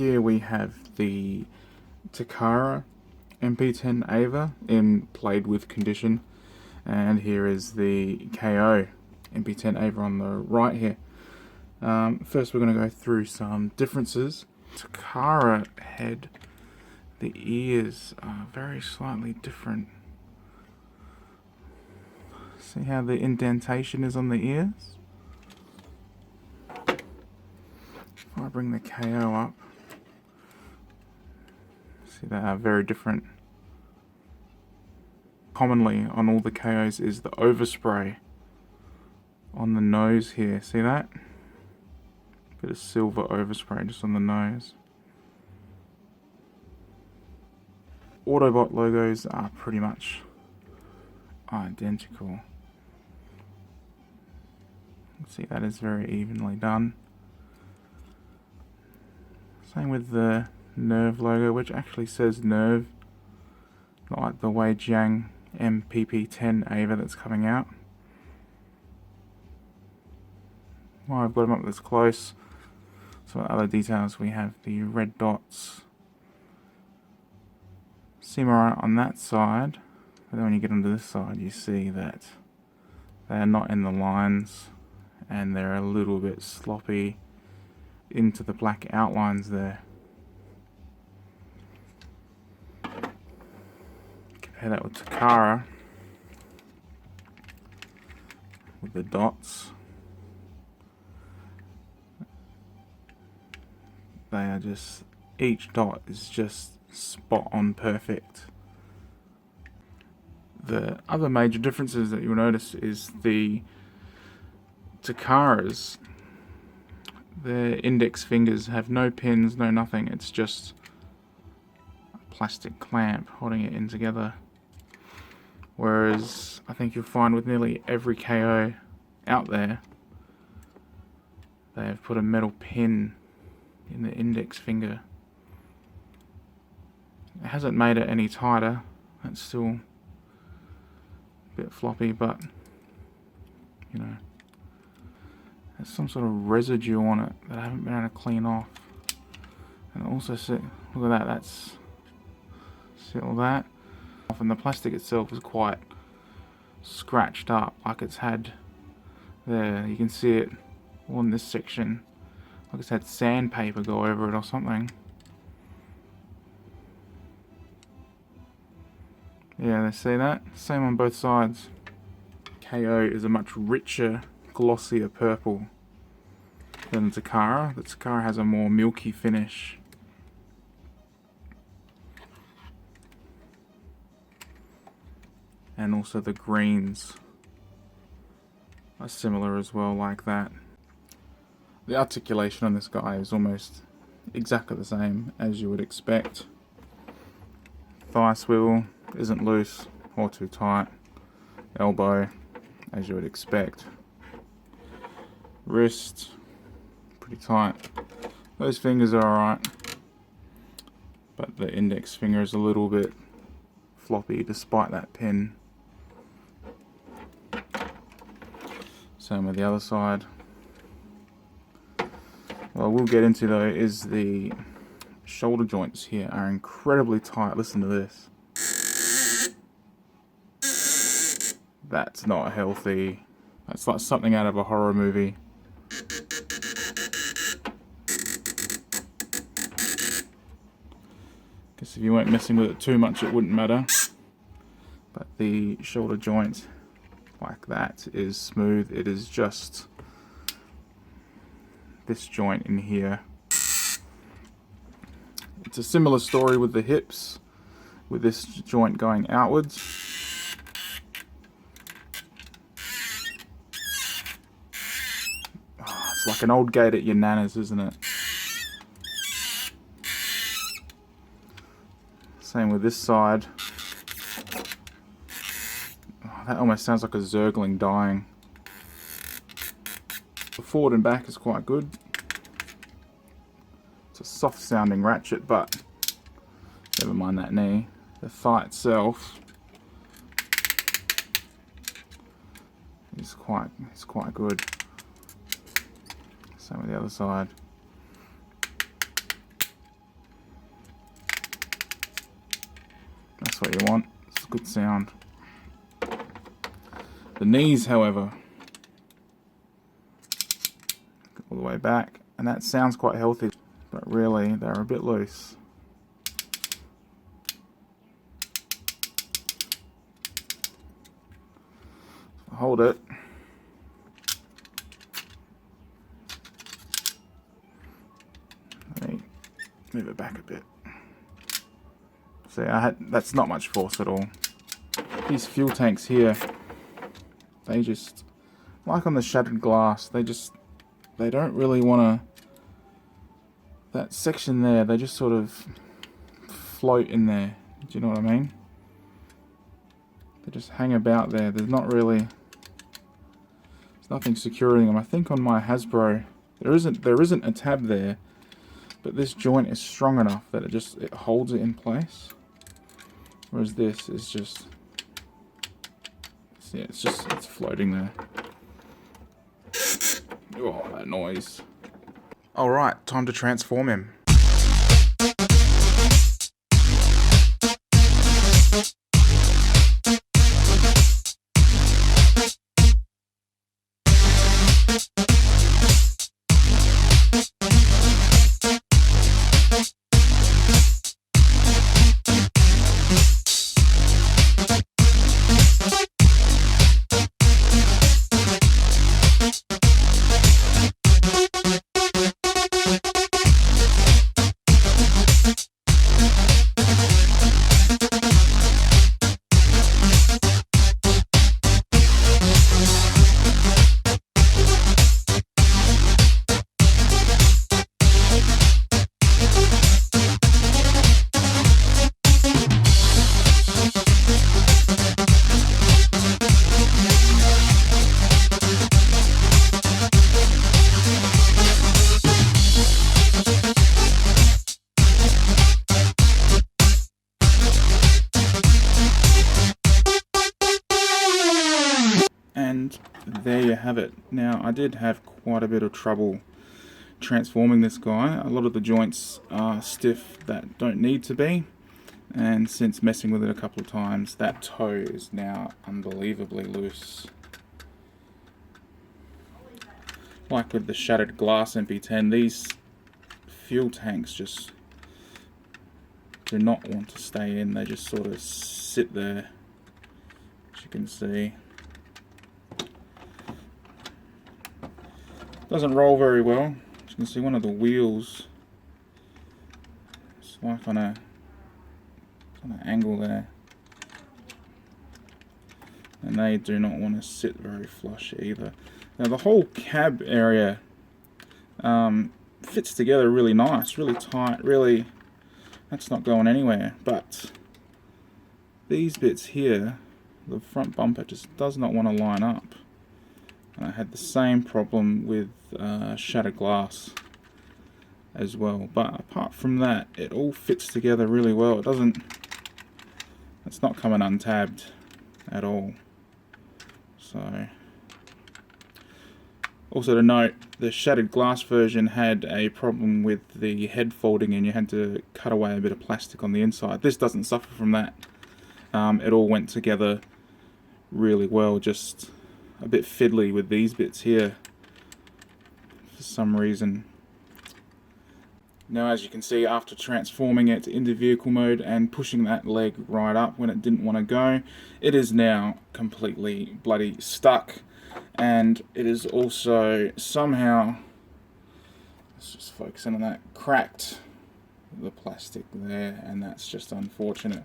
here we have the Takara MP10 Eva in played with condition, and here is the KO MP10 Eva on the right here. First we're going to go through some differences. Takara head, the ears are very slightly different. See how the indentation is on the ears? If I bring the KO up, see they are very different. Commonly on all the KOs is the overspray on the nose here. See that? Bit of silver overspray just on the nose. Autobot logos are pretty much identical. See, that is very evenly done. Same with the Nerve logo, which actually says Nerve, not like the Wei Jiang MP10 Eva that's coming out. Well, I've got them up this close. So other details, we have the red dots. Seem alright on that side, but then when you get onto this side you see that they are not in the lines and they're a little bit sloppy into the black outlines there. Compare that with Takara with the dots. They are just, each dot is just spot on perfect. The other major differences that you'll notice is the Takaras, their index fingers have no pins, no nothing, it's just a plastic clamp holding it in together. Whereas I think you'll find with nearly every KO out there, they have put a metal pin in the index finger. It hasn't made it any tighter, it's still a bit floppy, but you know, there's some sort of residue on it that I haven't been able to clean off. And also see, look at that, see all that? And the plastic itself is quite scratched up, like it's had there, you can see it all in this section, like it's had sandpaper go over it or something. Yeah, they see that? Same on both sides. KO is a much richer, glossier purple than the Takara. The Takara has a more milky finish. And also the greens are similar as well, like that. The articulation on this guy is almost exactly the same as you would expect. Thigh swivel isn't loose or too tight. Elbow, as you would expect. Wrist, pretty tight. Those fingers are alright, but the index finger is a little bit floppy despite that pin. Same with the other side. What we'll get into though is the shoulder joints here are incredibly tight. Listen to this. That's not healthy. That's like something out of a horror movie. Guess if you weren't messing with it too much it wouldn't matter. But the shoulder joint like that is smooth. It is just this joint in here. It's a similar story with the hips, with this joint going outwards. Oh, it's like an old gate at your nana's, isn't it? Same with this side. Oh, that almost sounds like a Zergling dying. The forward and back is quite good. It's a soft sounding ratchet, but never mind that knee. The thigh itself is quite good. Same with the other side. what you want. It's a good sound. The knees, however, all the way back, and that sounds quite healthy, but really they're a bit loose. Hold it. Let me move it back a bit. See, that's not much force at all. These fuel tanks here, they just, like on the shattered glass, they don't really want to, that section there, they just sort of float in there. Do you know what I mean? They just hang about there. There's not really, there's nothing securing them. I think on my Hasbro, there isn't a tab there, but this joint is strong enough that it holds it in place. Whereas this is just, yeah, it's floating there. Oh, that noise. Alright, time to transform him. And there you have it. Now, I did have quite a bit of trouble transforming this guy. A lot of the joints are stiff that don't need to be, and since messing with it a couple of times, that toe is now unbelievably loose. Like with the shattered glass MP10, these fuel tanks just do not want to stay in. They just sort of sit there, as you can see. Doesn't roll very well. As you can see, one of the wheels is like on an angle there, and they do not want to sit very flush either. Now the whole cab area fits together really nice, really tight, really, that's not going anywhere. But these bits here, the front bumper just does not want to line up. And I had the same problem with shattered glass as well. But apart from that, it all fits together really well. It's not coming untabbed at all. So, also to note, the shattered glass version had a problem with the head folding and you had to cut away a bit of plastic on the inside. This doesn't suffer from that. It all went together really well, just a bit fiddly with these bits here for some reason. Now, as you can see, after transforming it into vehicle mode and pushing that leg right up when it didn't want to go, it is now completely bloody stuck, and it is also somehow, let's just focus in on that, cracked the plastic there, and that's just unfortunate.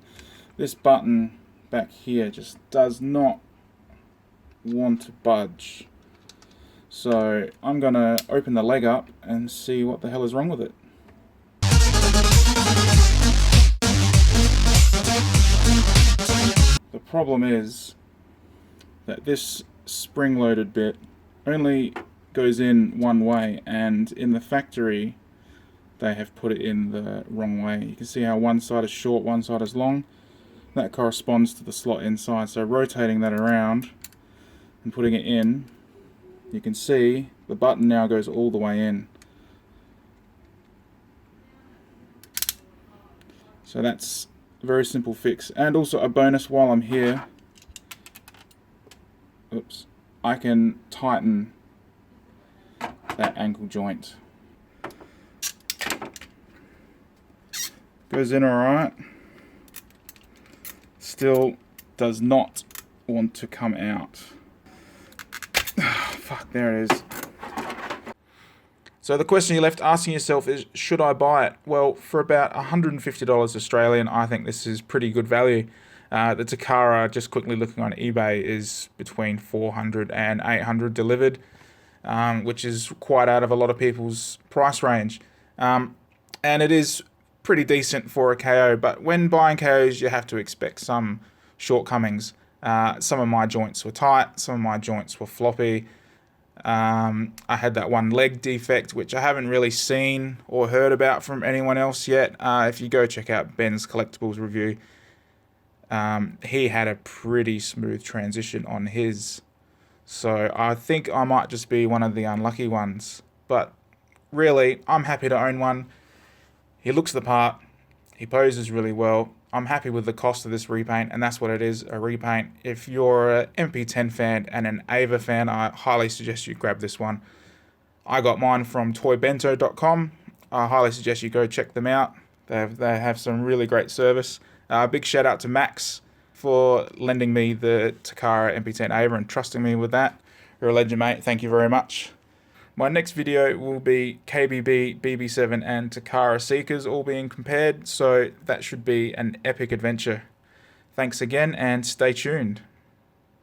This button back here just does not want to budge. So I'm gonna open the leg up and see what the hell is wrong with it. The problem is that this spring-loaded bit only goes in one way, and in the factory they have put it in the wrong way. You can see how one side is short, one side is long. That corresponds to the slot inside, so rotating that around and putting it in, you can see the button now goes all the way in. So that's very simple fix. And also a bonus while I'm here, oops, I can tighten that ankle joint. Goes in alright. Still does not want to come out. Fuck, there it is. So the question you're left asking yourself is, should I buy it? Well, for about $150 Australian, I think this is pretty good value. The Takara, just quickly looking on eBay, is between 400 and 800 delivered, which is quite out of a lot of people's price range. And it is pretty decent for a KO, but when buying KOs, you have to expect some shortcomings. Some of my joints were tight, some of my joints were floppy. I had that one leg defect, which I haven't really seen or heard about from anyone else yet. If you go check out Ben's Collectibles review, he had a pretty smooth transition on his. So I think I might just be one of the unlucky ones. But really, I'm happy to own one. He looks the part. He poses really well. I'm happy with the cost of this repaint, and that's what it is, a repaint. If you're an MP10 fan and an Eva fan, I highly suggest you grab this one. I got mine from toybento.com. I highly suggest you go check them out. They have some really great service. Big shout out to Max for lending me the Takara MP10 Eva and trusting me with that. You're a legend, mate. Thank you very much. My next video will be KBB, BB7 and Takara Seekers all being compared, so that should be an epic adventure. Thanks again and stay tuned.